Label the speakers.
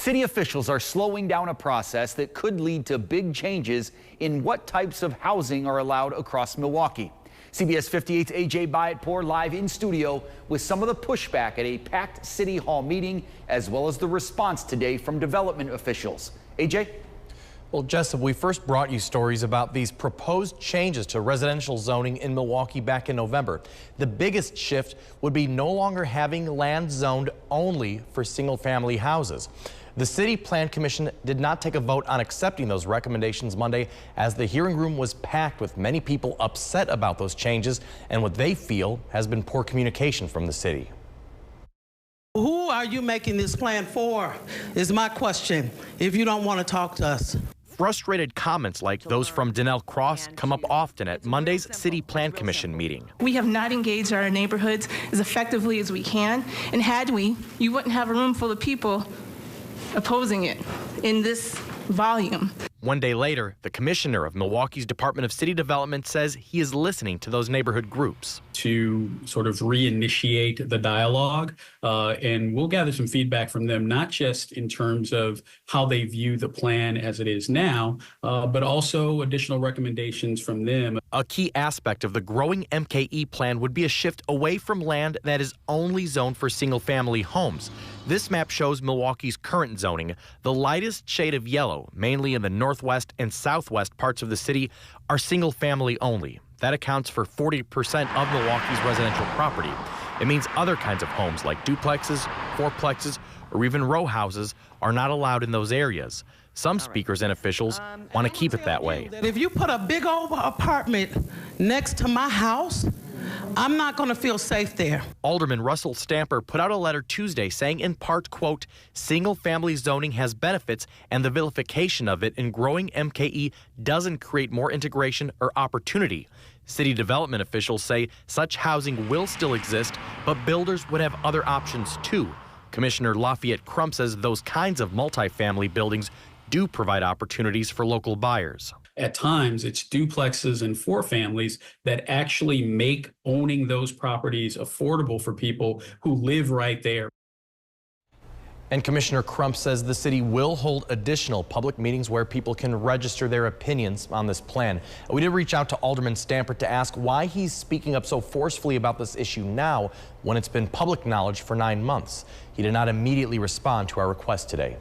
Speaker 1: City officials are slowing down a process that could lead to big changes in what types of housing are allowed across Milwaukee. CBS 58's AJ Byattpour live in studio with some of the pushback at a packed City Hall meeting, as well as the response today from development officials. AJ?
Speaker 2: Well, Jessup, we first brought you stories about these proposed changes to residential zoning in Milwaukee back in November. The biggest shift would be no longer having land zoned only for single-family houses. The City Plan Commission did not take a vote on accepting those recommendations Monday, as the hearing room was packed with many people upset about those changes and what they feel has been poor communication from the city.
Speaker 3: Who are you making this plan for, is my question, if you don't want to talk to us.
Speaker 2: Frustrated comments like those from Donnell Cross come up often at Monday's City Plan Commission meeting.
Speaker 4: We have not engaged our neighborhoods as effectively as we can, and had we, you wouldn't have a room full of people opposing it in this volume.
Speaker 2: One day later, the commissioner of Milwaukee's Department of City Development says he is listening to those neighborhood groups
Speaker 5: to sort of reinitiate the dialogue, and we'll gather some feedback from them, not just in terms of how they view the plan as it is now, but also additional recommendations from them.
Speaker 2: A key aspect of the growing MKE plan would be a shift away from land that is only zoned for single-family homes. This map shows Milwaukee's current zoning. The lightest shade of yellow, mainly in the northwest and southwest parts of the city, are single-family only. That accounts for 40% of Milwaukee's residential property. It means other kinds of homes like duplexes, fourplexes, or even row houses are not allowed in those areas. Some speakers and officials want to keep it that way.
Speaker 3: If you put a big old apartment next to my house, I'm not going to feel safe there.
Speaker 2: Alderman Russell Stamper put out a letter Tuesday saying in part, quote, single-family zoning has benefits and the vilification of it in growing MKE doesn't create more integration or opportunity. City development officials say such housing will still exist, but builders would have other options too. Commissioner Lafayette Crump says those kinds of multifamily buildings do provide opportunities for local buyers.
Speaker 5: At times, it's duplexes and four families that actually make owning those properties affordable for people who live right there.
Speaker 2: And Commissioner Crump says the city will hold additional public meetings where people can register their opinions on this plan. We did reach out to Alderman Stamper to ask why he's speaking up so forcefully about this issue now when it's been public knowledge for 9 months. He did not immediately respond to our request today.